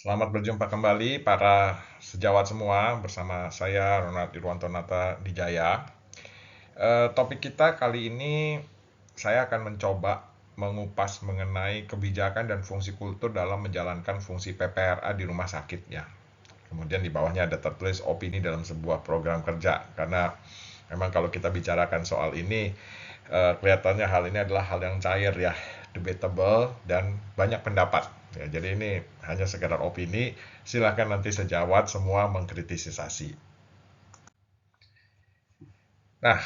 Selamat berjumpa kembali para sejawat semua bersama saya Ronald Irwanto Nata Dijaya. Topik kita kali ini saya akan mencoba mengupas mengenai kebijakan dan fungsi kultur dalam menjalankan fungsi PPRA di rumah sakit ya. Kemudian di bawahnya ada tertulis opini dalam sebuah program kerja karena memang kalau kita bicarakan soal ini kelihatannya hal ini adalah hal yang cair ya, debatable dan banyak pendapat. Ya, jadi ini hanya sekedar opini, silakan nanti sejawat semua mengkritisisasi. Nah,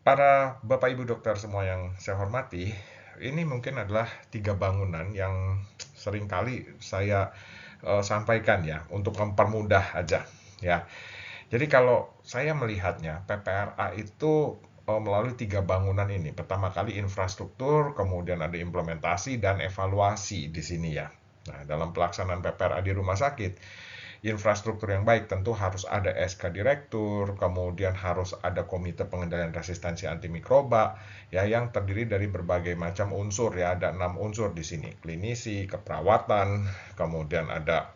para Bapak Ibu dokter semua yang saya hormati, ini mungkin adalah tiga bangunan yang seringkali saya sampaikan ya untuk mempermudah aja ya. Jadi kalau saya melihatnya PPRA itu melalui tiga bangunan ini. Pertama kali infrastruktur, kemudian ada implementasi dan evaluasi di sini ya. Nah, dalam pelaksanaan PPRA di rumah sakit, infrastruktur yang baik tentu harus ada SK direktur, kemudian harus ada komite pengendalian resistensi antimikroba ya yang terdiri dari berbagai macam unsur ya, ada 6 unsur di sini. Klinisi, keperawatan, kemudian ada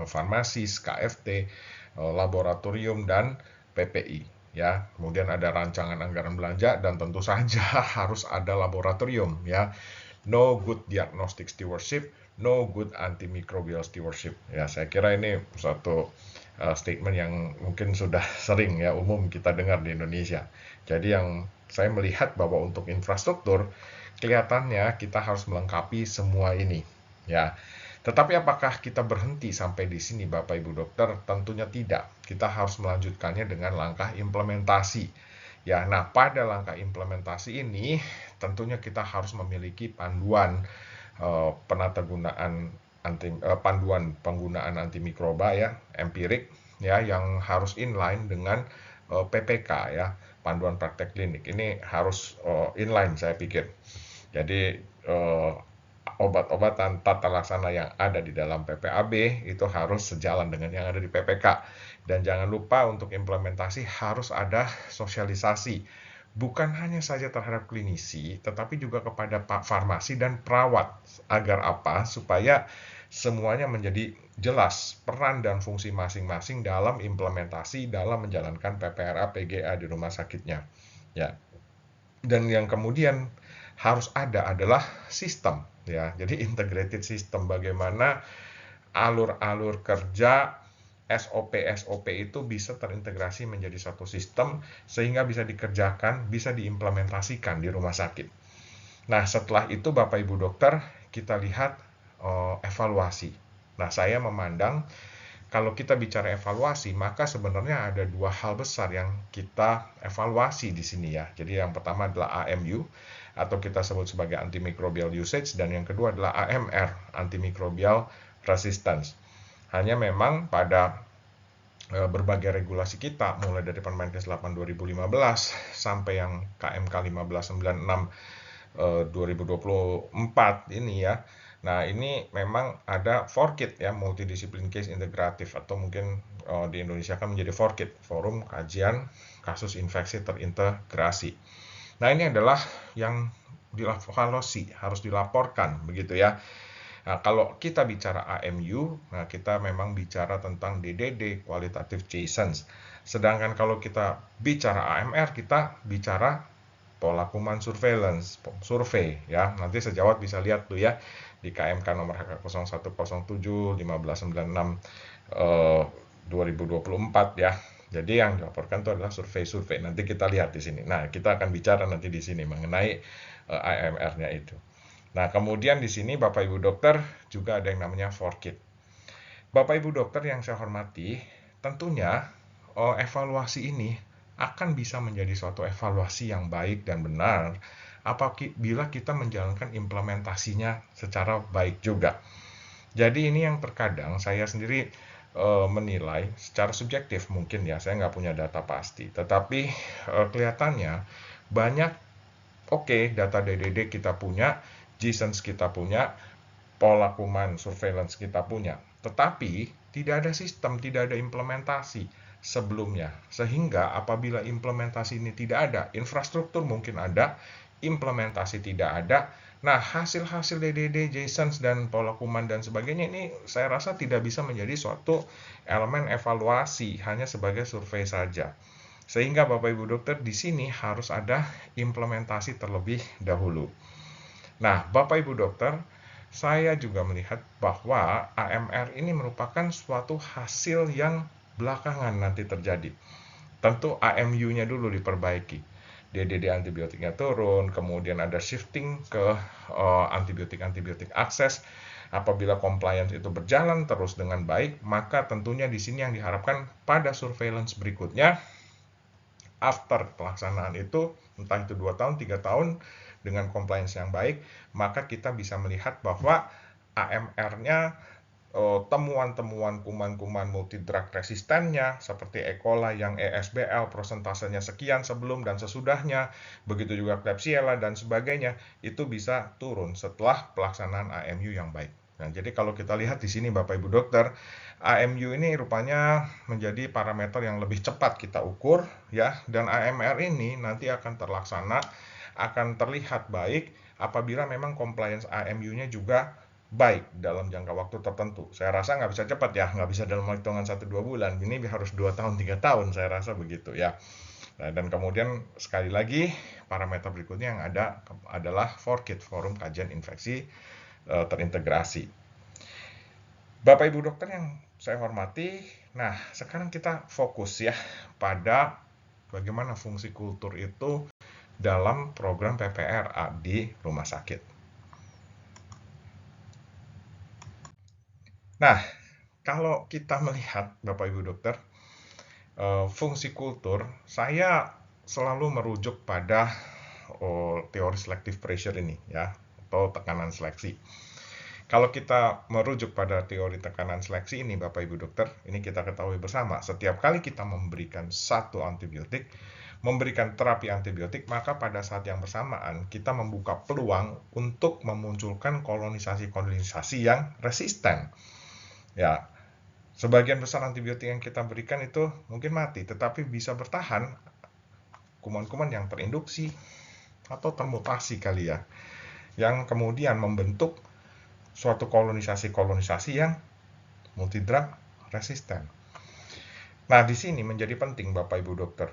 farmasis, KFT, laboratorium dan PPI ya. Kemudian ada rancangan anggaran belanja dan tentu saja harus ada laboratorium ya. No good diagnostic stewardship, no good antimicrobial stewardship. Ya, saya kira ini suatu statement yang mungkin sudah sering ya umum kita dengar di Indonesia. Jadi yang saya melihat bahwa untuk infrastruktur kelihatannya kita harus melengkapi semua ini ya. Tetapi apakah kita berhenti sampai di sini Bapak Ibu dokter? Tentunya tidak. Kita harus melanjutkannya dengan langkah implementasi. Ya, nah pada langkah implementasi ini tentunya kita harus memiliki panduan panduan penggunaan antimikroba ya, empirik ya yang harus inline dengan PPK ya, panduan praktek klinik. Ini harus inline saya pikir. Jadi obat-obatan tata laksana yang ada di dalam PPAB itu harus sejalan dengan yang ada di PPK. Dan jangan lupa untuk implementasi harus ada sosialisasi. Bukan hanya saja terhadap klinisi, tetapi juga kepada Pak Farmasi dan perawat. Agar apa? Supaya semuanya menjadi jelas peran dan fungsi masing-masing dalam implementasi dalam menjalankan PPRA PGA di rumah sakitnya. Ya, dan yang kemudian harus ada adalah sistem ya. Jadi integrated system bagaimana alur-alur kerja SOP itu bisa terintegrasi menjadi satu sistem sehingga bisa dikerjakan, bisa diimplementasikan di rumah sakit. Nah, setelah itu Bapak Ibu dokter, kita lihat evaluasi. Nah, saya memandang kalau kita bicara evaluasi, maka sebenarnya ada dua hal besar yang kita evaluasi di sini ya. Jadi yang pertama adalah AMU atau kita sebut sebagai antimicrobial usage dan yang kedua adalah AMR, antimicrobial resistance. Hanya memang pada berbagai regulasi kita mulai dari Permenkes 8 2015 sampai yang KMK 1596 2024 ini ya. Nah, ini memang ada FORKIT ya, multidisiplin case integratif atau mungkin di Indonesia kan menjadi FORKIT, Forum Kajian Kasus Infeksi Terintegrasi. Nah, ini adalah yang dievaluasi, harus dilaporkan begitu ya. Nah, kalau kita bicara AMU, nah kita memang bicara tentang DDD, qualitative change. Sedangkan kalau kita bicara AMR, kita bicara pola kuman surveillance, survei ya. Nanti sejawat bisa lihat tuh ya di KMK nomor 0107 1596 2024 ya. Jadi yang dilaporkan itu adalah survei-survei. Nanti kita lihat di sini. Nah, kita akan bicara nanti di sini mengenai AMR-nya itu. Nah, kemudian di sini Bapak Ibu dokter juga ada yang namanya FORKIT. Bapak Ibu dokter yang saya hormati, tentunya evaluasi ini akan bisa menjadi suatu evaluasi yang baik dan benar apabila kita menjalankan implementasinya secara baik juga. Jadi ini yang terkadang saya sendiri menilai secara subjektif mungkin ya, saya nggak punya data pasti. Tetapi kelihatannya banyak data DDD kita punya, JSON kita punya, pola kuman surveillance kita punya. Tetapi tidak ada sistem, tidak ada implementasi sebelumnya. Sehingga apabila implementasi ini tidak ada, infrastruktur mungkin ada, implementasi tidak ada, Nah, hasil-hasil DDD, JSON, dan pola kuman dan sebagainya ini saya rasa tidak bisa menjadi suatu elemen evaluasi, hanya sebagai survei saja. Sehingga Bapak Ibu Dokter di sini harus ada implementasi terlebih dahulu. Nah, Bapak Ibu Dokter, saya juga melihat bahwa AMR ini merupakan suatu hasil yang belakangan nanti terjadi. Tentu AMU-nya dulu diperbaiki. DDD antibiotiknya turun, kemudian ada shifting ke antibiotik-antibiotik akses. Apabila compliance itu berjalan terus dengan baik, maka tentunya di sini yang diharapkan pada surveillance berikutnya, after pelaksanaan itu, entah itu 2 tahun, 3 tahun, dengan compliance yang baik, maka kita bisa melihat bahwa AMR-nya, temuan-temuan kuman-kuman multidrug resistennya seperti E. coli yang ESBL prosentasenya sekian sebelum dan sesudahnya, begitu juga Klebsiella dan sebagainya, itu bisa turun setelah pelaksanaan AMU yang baik. Nah, jadi kalau kita lihat di sini Bapak Ibu Dokter, AMU ini rupanya menjadi parameter yang lebih cepat kita ukur ya, dan AMR ini nanti akan terlaksana, akan terlihat baik apabila memang compliance AMU-nya juga baik dalam jangka waktu tertentu. Saya rasa nggak bisa cepat ya, nggak bisa dalam hitungan 1-2 bulan. Ini harus 2 tahun, 3 tahun, saya rasa begitu ya. Nah, dan kemudian sekali lagi, parameter berikutnya yang ada adalah FORKIT, Forum Kajian Infeksi Terintegrasi. Bapak Ibu Dokter yang saya hormati, nah sekarang kita fokus ya pada bagaimana fungsi kultur itu dalam program PPRA di rumah sakit. Nah, kalau kita melihat Bapak Ibu Dokter, fungsi kultur, saya selalu merujuk pada teori selective pressure ini ya, atau tekanan seleksi. Kalau kita merujuk pada teori tekanan seleksi ini Bapak Ibu Dokter, ini kita ketahui bersama, setiap kali kita memberikan satu antibiotik, memberikan terapi antibiotik, maka pada saat yang bersamaan kita membuka peluang untuk memunculkan kolonisasi-kolonisasi yang resisten. Ya, sebagian besar antibiotik yang kita berikan itu mungkin mati, tetapi bisa bertahan kuman-kuman yang terinduksi atau termutasi kali ya, yang kemudian membentuk suatu kolonisasi-kolonisasi yang multidrug resisten. Nah, di sini menjadi penting Bapak Ibu Dokter.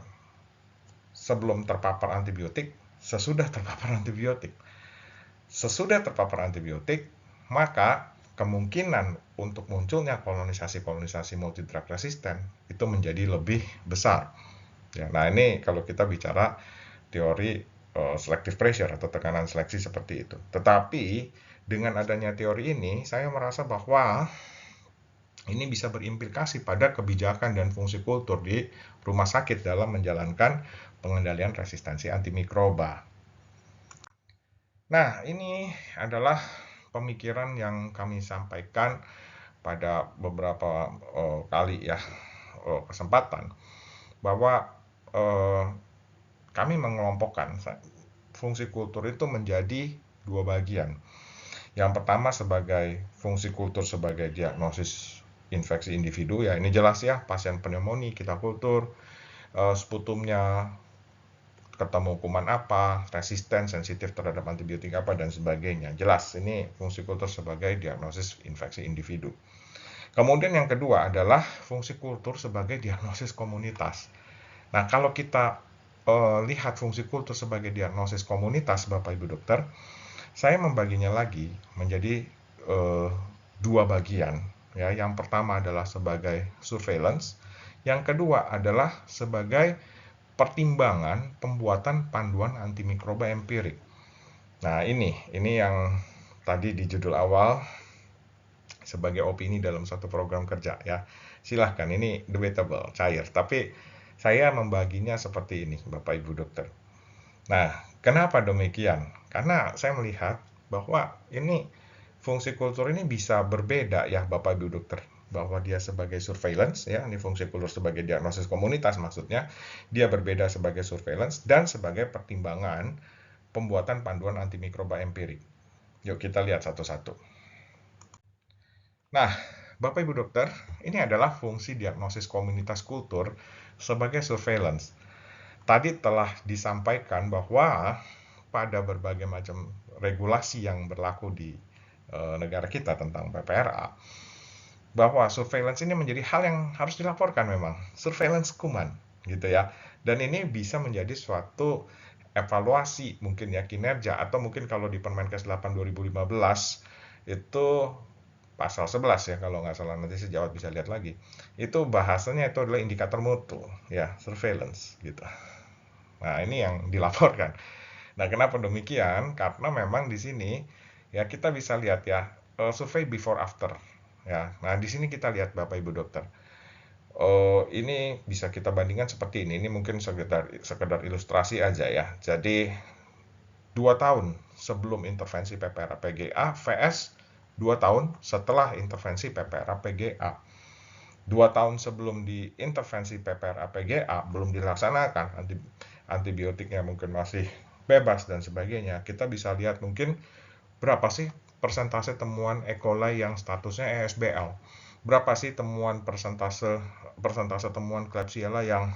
Sebelum terpapar antibiotik, sesudah terpapar antibiotik. Sesudah terpapar antibiotik, maka kemungkinan untuk munculnya kolonisasi-kolonisasi multidrug resisten itu menjadi lebih besar. Ya, nah ini kalau kita bicara teori selective pressure atau tekanan seleksi seperti itu. Tetapi dengan adanya teori ini, saya merasa bahwa ini bisa berimplikasi pada kebijakan dan fungsi kultur di rumah sakit dalam menjalankan pengendalian resistensi antimikroba. Nah, ini adalah pemikiran yang kami sampaikan pada beberapa kali ya kesempatan, bahwa kami mengelompokkan fungsi kultur itu menjadi 2 bagian. Yang pertama sebagai fungsi kultur sebagai diagnosis infeksi individu, ya ini jelas ya, pasien pneumonia kita kultur, sputumnya ketemu kuman apa, resisten, sensitif terhadap antibiotik apa, dan sebagainya. Jelas, ini fungsi kultur sebagai diagnosis infeksi individu. Kemudian yang kedua adalah fungsi kultur sebagai diagnosis komunitas. Nah, kalau kita lihat fungsi kultur sebagai diagnosis komunitas, Bapak Ibu Dokter, saya membaginya lagi menjadi 2 bagian. Ya, yang pertama adalah sebagai surveillance, yang kedua adalah sebagai pertimbangan pembuatan panduan antimikroba empirik. Nah, ini yang tadi di judul awal sebagai opini dalam satu program kerja ya. Silahkan, ini debatable, cair. Tapi saya membaginya seperti ini, Bapak Ibu Dokter. Nah, kenapa demikian? Karena saya melihat bahwa ini fungsi kultur ini bisa berbeda ya Bapak Ibu Dokter. Bahwa dia sebagai surveillance, ya ini fungsi kultur sebagai diagnosis komunitas maksudnya, dia berbeda sebagai surveillance dan sebagai pertimbangan pembuatan panduan antimikroba empirik. Yuk kita lihat satu-satu. Nah, Bapak Ibu Dokter, ini adalah fungsi diagnosis komunitas kultur sebagai surveillance. Tadi telah disampaikan bahwa pada berbagai macam regulasi yang berlaku di negara kita tentang PPRA, bahwa surveillance ini menjadi hal yang harus dilaporkan memang, surveillance kuman gitu ya. Dan ini bisa menjadi suatu evaluasi mungkin ya kinerja, atau mungkin kalau di Permenkes 8 2015 itu pasal 11 ya kalau nggak salah, nanti sejawat bisa lihat lagi. Itu bahasanya itu adalah indikator mutu ya, surveillance gitu. Nah, ini yang dilaporkan. Nah, kenapa demikian? Karena memang di sini ya kita bisa lihat ya survei before after ya. Nah, di sini kita lihat Bapak Ibu dokter. Ini bisa kita bandingkan seperti ini. Ini mungkin sekedar ilustrasi aja ya. Jadi 2 tahun sebelum intervensi PPRA PGA vs 2 tahun setelah intervensi PPRA PGA. 2 tahun sebelum diintervensi PPRA PGA belum dilaksanakan, antibiotiknya mungkin masih bebas dan sebagainya. Kita bisa lihat mungkin berapa sih persentase temuan E. coli yang statusnya ESBL. Berapa sih persentase temuan Klebsiella yang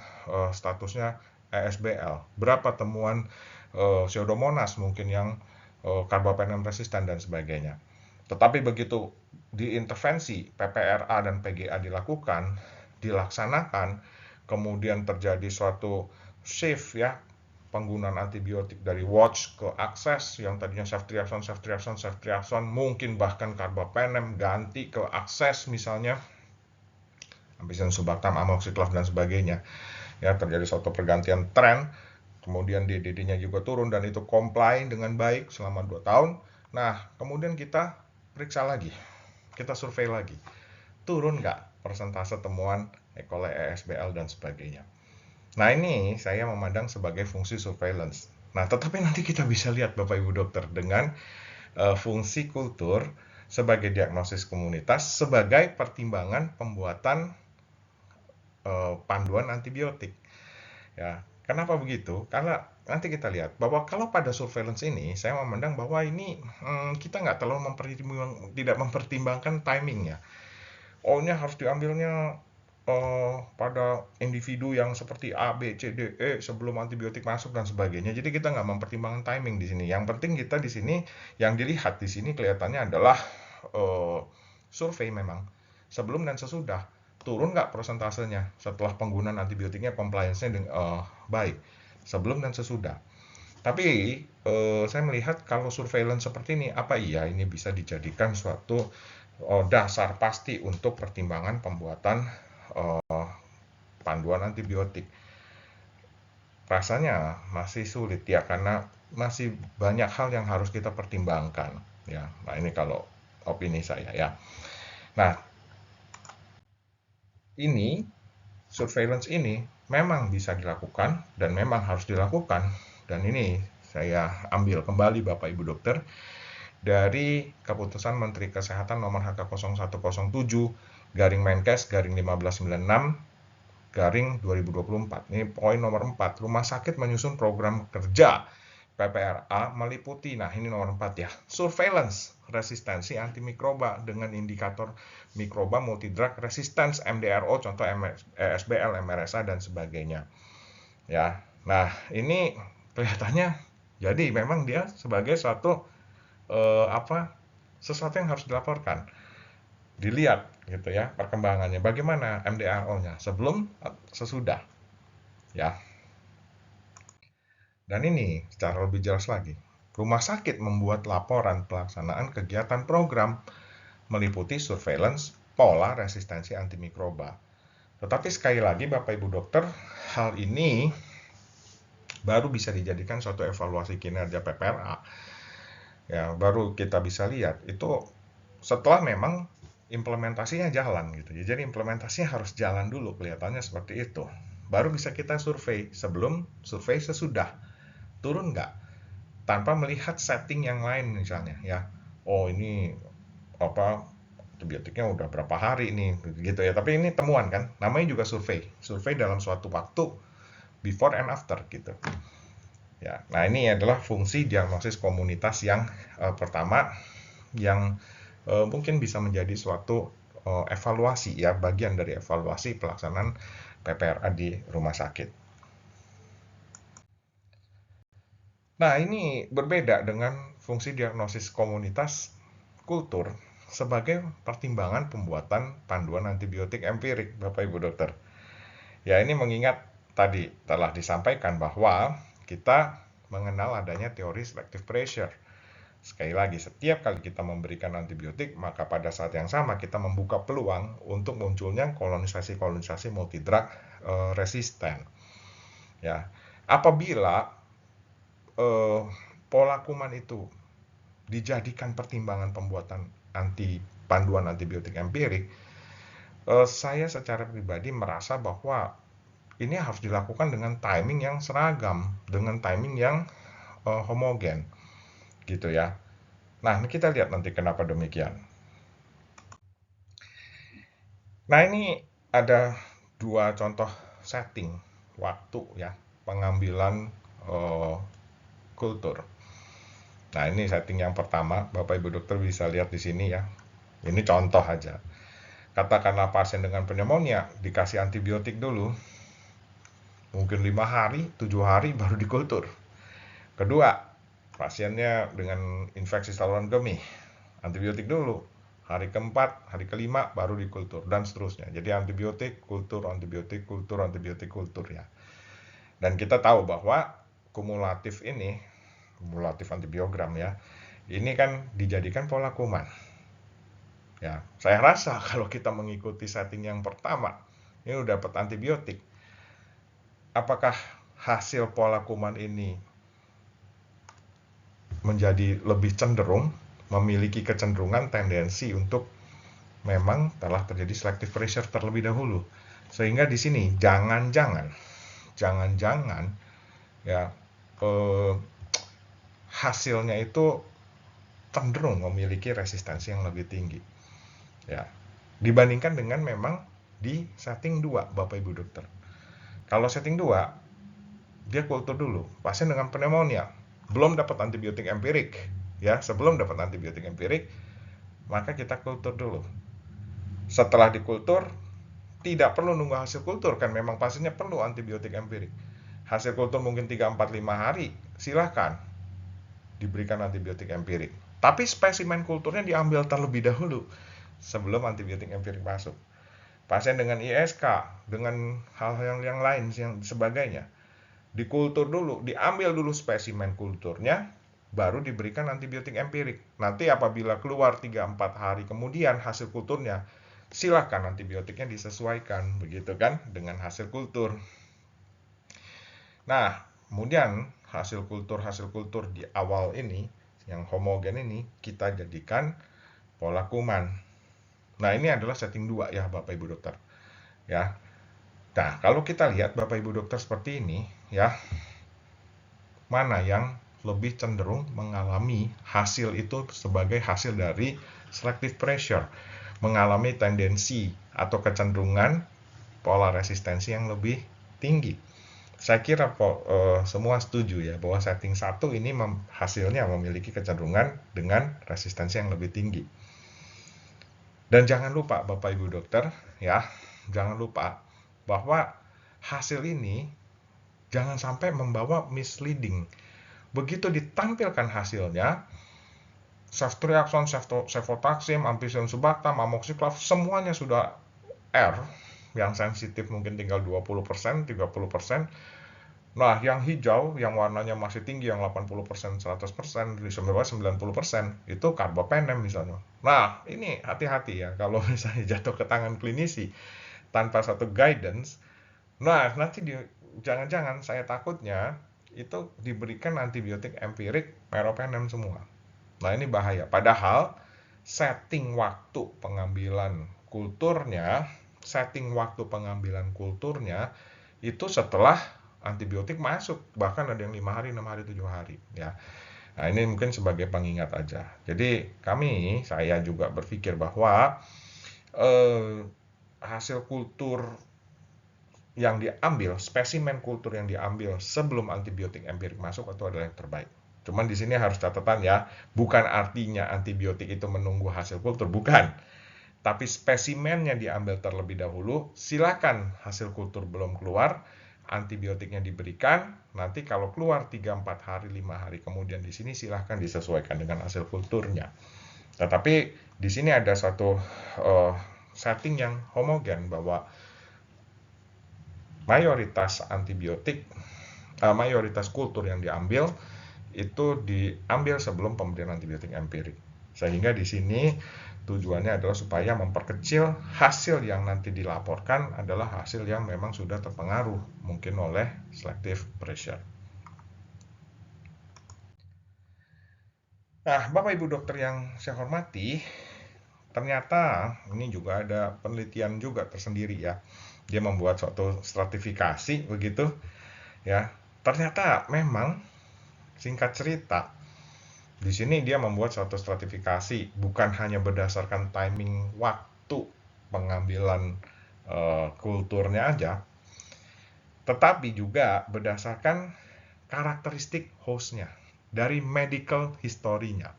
statusnya ESBL. Berapa temuan Pseudomonas mungkin yang carbapenem resisten dan sebagainya. Tetapi begitu diintervensi PPRA dan PGA dilaksanakan, kemudian terjadi suatu shift ya, penggunaan antibiotik dari watch ke akses, yang tadinya ceftriaxone, mungkin bahkan carbapenem ganti ke akses misalnya, ampicillin subactam, amoxiclav dan sebagainya. Ya, terjadi suatu pergantian tren, kemudian DDD-nya juga turun dan itu comply dengan baik selama 2 tahun. Nah, kemudian kita periksa lagi, kita survei lagi, turun nggak persentase temuan E. coli, ESBL dan sebagainya. Nah, ini saya memandang sebagai fungsi surveillance. Nah, tetapi nanti kita bisa lihat Bapak Ibu dokter dengan fungsi kultur sebagai diagnosis komunitas, sebagai pertimbangan pembuatan panduan antibiotik. Ya, kenapa begitu? Karena nanti kita lihat bahwa kalau pada surveillance ini, saya memandang bahwa ini kita nggak terlalu tidak mempertimbangkan timingnya. O-nya harus diambilnya pada individu yang seperti A, B, C, D, E sebelum antibiotik masuk dan sebagainya. Jadi kita nggak mempertimbangkan timing di sini. Yang penting kita di sini, yang dilihat di sini kelihatannya adalah survei memang sebelum dan sesudah. Turun nggak persentasenya setelah penggunaan antibiotiknya, compliance-nya baik sebelum dan sesudah. Tapi saya melihat kalau surveillance seperti ini, apa iya ini bisa dijadikan suatu dasar pasti untuk pertimbangan pembuatan panduan antibiotik? Rasanya masih sulit ya, karena masih banyak hal yang harus kita pertimbangkan ya. Nah, ini kalau opini saya ya. Nah, ini surveillance ini memang bisa dilakukan dan memang harus dilakukan, dan ini saya ambil kembali Bapak Ibu dokter dari keputusan Menteri Kesehatan nomor HK 0107 garing Menkes garing 1596 garing 2024. Ini poin nomor 4, rumah sakit menyusun program kerja PPRA meliputi, nah ini nomor 4 ya, surveillance resistensi antimikroba dengan indikator mikroba multidrug resistance MDRO, contoh ESBL, MRSA dan sebagainya. Ya, nah ini kelihatannya jadi memang dia sebagai suatu sesuatu yang harus dilaporkan, dilihat gitu ya perkembangannya, bagaimana MDRO-nya sebelum sesudah ya. Dan ini secara lebih jelas lagi, rumah sakit membuat laporan pelaksanaan kegiatan program meliputi surveillance pola resistensi antimikroba. Tetapi sekali lagi Bapak Ibu dokter, hal ini baru bisa dijadikan suatu evaluasi kinerja PPRA. Ya, baru kita bisa lihat itu setelah memang implementasinya jalan gitu. Jadi implementasinya harus jalan dulu, kelihatannya seperti itu. Baru bisa kita survei, sebelum survei sesudah. Turun nggak? Tanpa melihat setting yang lain misalnya ya. Oh, ini apa antibiotiknya udah berapa hari nih gitu ya. Tapi ini temuan kan, namanya juga survei. Survei dalam suatu waktu before and after gitu. Ya, nah ini adalah fungsi diagnosis komunitas yang pertama, yang mungkin bisa menjadi suatu evaluasi ya, bagian dari evaluasi pelaksanaan PPRA di rumah sakit. Nah, ini berbeda dengan fungsi diagnosis komunitas kultur sebagai pertimbangan pembuatan panduan antibiotik empirik, Bapak Ibu Dokter. Ya, ini mengingat tadi telah disampaikan bahwa kita mengenal adanya teori selective pressure. Sekali lagi, setiap kali kita memberikan antibiotik, maka pada saat yang sama kita membuka peluang untuk munculnya kolonisasi-kolonisasi multidrug resisten. Ya, apabila eh, pola kuman itu dijadikan pertimbangan pembuatan panduan antibiotik empirik, saya secara pribadi merasa bahwa ini harus dilakukan dengan timing yang seragam, dengan timing yang homogen, gitu ya. Nah, ini kita lihat nanti kenapa demikian. Nah, ini ada dua contoh setting waktu ya pengambilan eh, kultur. Nah, ini setting yang pertama, Bapak Ibu Dokter bisa lihat di sini ya. Ini contoh aja. Katakanlah pasien dengan pneumonia dikasih antibiotik dulu, mungkin 5 hari, 7 hari baru dikultur. Kedua, pasiennya dengan infeksi saluran kemih, antibiotik dulu. Hari keempat, hari kelima baru dikultur dan seterusnya. Jadi antibiotik, kultur, antibiotik, kultur, antibiotik, kultur ya. Dan kita tahu bahwa kumulatif ini, kumulatif antibiogram ya, ini kan dijadikan pola kuman. Ya, saya rasa kalau kita mengikuti setting yang pertama, ini udah dapat antibiotik. Apakah hasil pola kuman ini menjadi lebih cenderung, memiliki kecenderungan tendensi untuk memang telah terjadi selective pressure terlebih dahulu. Sehingga di sini jangan-jangan ya eh, hasilnya itu cenderung memiliki resistensi yang lebih tinggi. Ya, dibandingkan dengan memang di setting 2 Bapak Ibu Dokter. Kalau setting 2, dia kultur dulu, pasien dengan pneumonia, belum dapat antibiotik empirik, ya, sebelum dapat antibiotik empirik, maka kita kultur dulu. Setelah dikultur, tidak perlu nunggu hasil kultur, kan memang pasiennya perlu antibiotik empirik. Hasil kultur mungkin 3, 4, 5 hari, silahkan diberikan antibiotik empirik. Tapi spesimen kulturnya diambil terlebih dahulu sebelum antibiotik empirik masuk. Pasien dengan ISK, dengan hal-hal yang lain yang sebagainya, dikultur dulu, diambil dulu spesimen kulturnya, baru diberikan antibiotik empirik. Nanti apabila keluar 3-4 hari kemudian hasil kulturnya, silakan antibiotiknya disesuaikan, begitu kan, dengan hasil kultur. Nah, kemudian hasil kultur di awal ini, yang homogen ini, kita jadikan pola kuman. Nah, ini adalah setting 2 ya Bapak Ibu Dokter. Ya. Nah, kalau kita lihat Bapak Ibu Dokter seperti ini, ya, mana yang lebih cenderung mengalami hasil itu sebagai hasil dari selective pressure, mengalami tendensi atau kecenderungan pola resistensi yang lebih tinggi. Saya kira semua setuju ya bahwa setting 1 ini hasilnya memiliki kecenderungan dengan resistensi yang lebih tinggi. Dan jangan lupa Bapak Ibu Dokter ya, jangan lupa bahwa hasil ini jangan sampai membawa misleading. Begitu ditampilkan hasilnya, ceftriaxone, cefotaxime, ampicillin subactam, amoxiclav, semuanya sudah R, yang sensitif mungkin tinggal 20%, 30%. Nah, yang hijau, yang warnanya masih tinggi, yang 80%, 100%, 90%, itu carbapenem misalnya. Nah, ini hati-hati ya, kalau misalnya jatuh ke tangan klinisi tanpa satu guidance, nah nanti jangan-jangan saya takutnya itu diberikan antibiotik empirik meropenem semua. Nah, ini bahaya. Padahal setting waktu pengambilan kulturnya itu setelah antibiotik masuk, bahkan ada yang 5 hari, 6 hari, 7 hari ya. Nah, ini mungkin sebagai pengingat aja. Jadi saya juga berpikir bahwa hasil kultur yang diambil, spesimen kultur yang diambil sebelum antibiotik empirik masuk itu adalah yang terbaik. Cuman di sini harus catatan ya, bukan artinya antibiotik itu menunggu hasil kultur, bukan. Tapi spesimennya diambil terlebih dahulu, silakan hasil kultur belum keluar, antibiotiknya diberikan, nanti kalau keluar 3-4 hari, 5 hari kemudian di sini silahkan disesuaikan dengan hasil kulturnya. Tetapi di sini ada satu setting yang homogen bahwa mayoritas antibiotik, mayoritas kultur yang diambil itu diambil sebelum pemberian antibiotik empirik. Sehingga di sini tujuannya adalah supaya memperkecil hasil yang nanti dilaporkan adalah hasil yang memang sudah terpengaruh mungkin oleh selective pressure. Nah, Bapak Ibu dokter yang saya hormati, ternyata ini juga ada penelitian juga tersendiri ya. Dia membuat suatu stratifikasi begitu ya. Ternyata memang singkat cerita di sini dia membuat suatu stratifikasi bukan hanya berdasarkan timing waktu pengambilan kulturnya aja, tetapi juga berdasarkan karakteristik hostnya dari medical history-nya.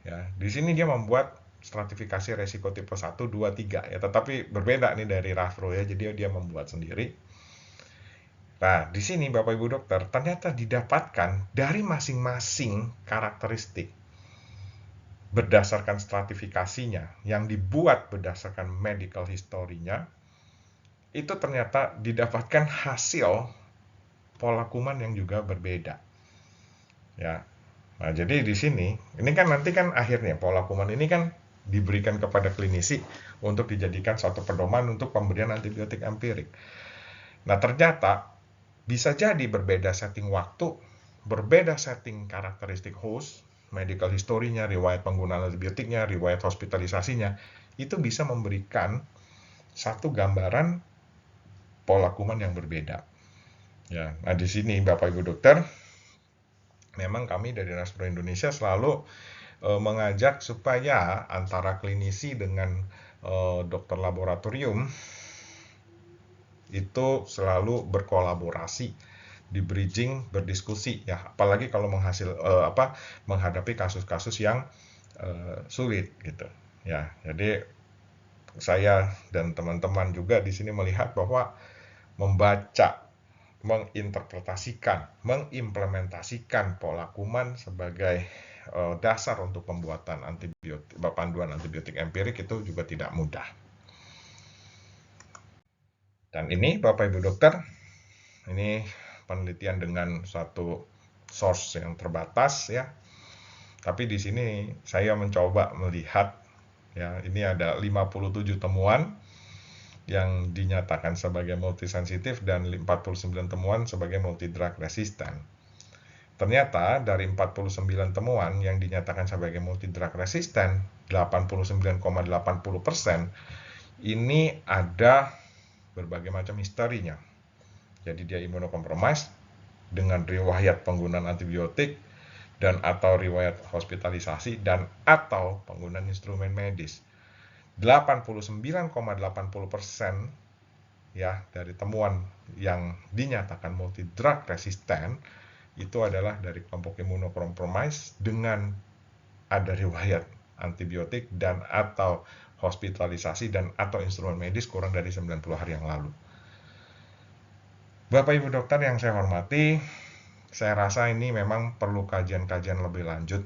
Ya, di sini dia membuat stratifikasi resiko tipe 1, 2, 3 ya, tetapi berbeda nih dari Rafro ya. Jadi dia membuat sendiri. Nah, di sini Bapak Ibu dokter ternyata didapatkan dari masing-masing karakteristik berdasarkan stratifikasinya yang dibuat berdasarkan medical history-nya, itu ternyata didapatkan hasil pola kuman yang juga berbeda. Ya. Nah, jadi di sini ini kan nanti kan akhirnya pola kuman ini kan diberikan kepada klinisi untuk dijadikan suatu pedoman untuk pemberian antibiotik empirik. Nah, ternyata bisa jadi berbeda setting waktu, berbeda setting karakteristik host, medical history-nya, riwayat penggunaan antibiotiknya, riwayat hospitalisasinya, itu bisa memberikan satu gambaran pola kuman yang berbeda. Ya, nah di sini Bapak Ibu dokter, memang kami dari Naspro Indonesia selalu mengajak supaya antara klinisi dengan dokter laboratorium itu selalu berkolaborasi, di bridging, berdiskusi ya, apalagi kalau menghadapi kasus-kasus yang sulit gitu ya. Jadi saya dan teman-teman juga di sini melihat bahwa membaca, menginterpretasikan, mengimplementasikan pola kuman sebagai dasar untuk pembuatan antibiotik, panduan antibiotik empirik itu juga tidak mudah. Dan ini Bapak Ibu dokter, ini penelitian dengan satu source yang terbatas ya. Tapi di sini saya mencoba melihat ya, ini ada 57 temuan yang dinyatakan sebagai multisensitif dan 49 temuan sebagai multidrug resistant. Ternyata dari 49 temuan yang dinyatakan sebagai multidrug resistant, 89,80% ini ada berbagai macam historinya. Jadi dia imunokompromis dengan riwayat penggunaan antibiotik dan atau riwayat hospitalisasi dan atau penggunaan instrumen medis. 89,80% ya dari temuan yang dinyatakan multidrug resistant itu adalah dari kelompok imunokompromis dengan ada riwayat antibiotik dan atau hospitalisasi dan atau instrumen medis kurang dari 90 hari yang lalu. Bapak Ibu dokter yang saya hormati, saya rasa ini memang perlu kajian-kajian lebih lanjut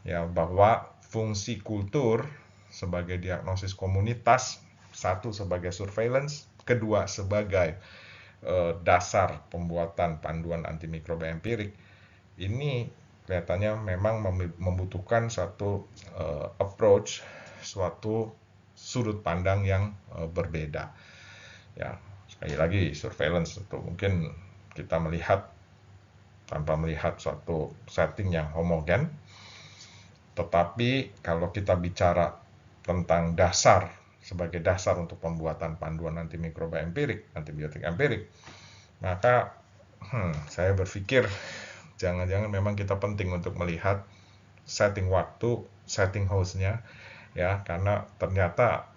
ya, bahwa fungsi kultur sebagai diagnosis komunitas, satu sebagai surveillance, kedua sebagai dasar pembuatan panduan antimikroba empirik, ini kelihatannya memang membutuhkan satu approach, suatu sudut pandang yang berbeda. Ya, sekali lagi surveillance itu mungkin kita melihat tanpa melihat suatu setting yang homogen. Tetapi kalau kita bicara tentang dasar sebagai dasar untuk pembuatan panduan antimikroba empirik, antibiotik empirik, maka saya berpikir jangan-jangan memang kita penting untuk melihat setting waktu, setting host-nya ya, karena ternyata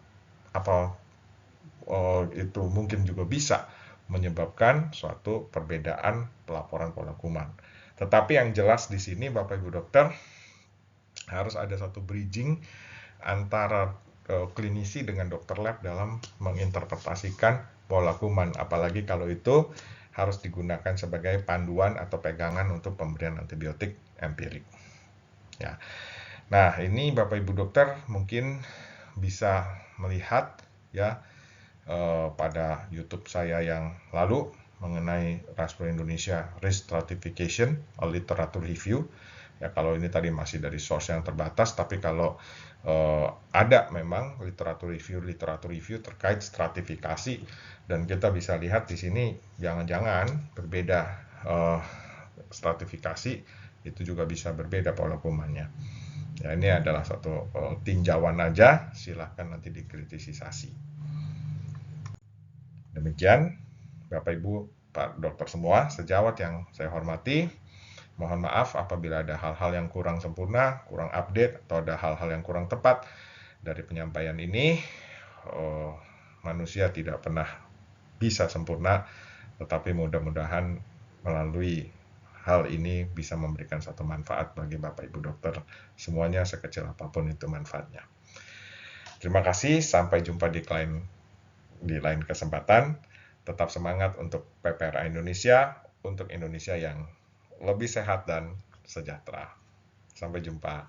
itu mungkin juga bisa menyebabkan suatu perbedaan pelaporan pola kuman. Tetapi yang jelas di sini Bapak Ibu dokter harus ada satu bridging antara klinisi dengan dokter lab dalam menginterpretasikan pola kuman, apalagi kalau itu harus digunakan sebagai panduan atau pegangan untuk pemberian antibiotik empirik. Ya. Nah, ini Bapak Ibu dokter mungkin bisa melihat ya pada YouTube saya yang lalu mengenai Raspberry Indonesia Risk Stratification, a literature review. Ya, kalau ini tadi masih dari source yang terbatas, tapi kalau ada memang literatur review terkait stratifikasi, dan kita bisa lihat di sini jangan-jangan berbeda stratifikasi itu juga bisa berbeda pola kumannya. Ya, ini adalah satu tinjauan aja, silahkan nanti dikritisisasi. Demikian, Bapak Ibu, Pak Dokter semua, sejawat yang saya hormati, mohon maaf apabila ada hal-hal yang kurang sempurna, kurang update, atau ada hal-hal yang kurang tepat dari penyampaian ini. Manusia tidak pernah bisa sempurna, tetapi mudah-mudahan melalui hal ini bisa memberikan satu manfaat bagi Bapak Ibu dokter semuanya, sekecil apapun itu manfaatnya. Terima kasih, sampai jumpa di lain kesempatan. Tetap semangat untuk PPRA Indonesia, untuk Indonesia yang lebih sehat dan sejahtera. Sampai jumpa.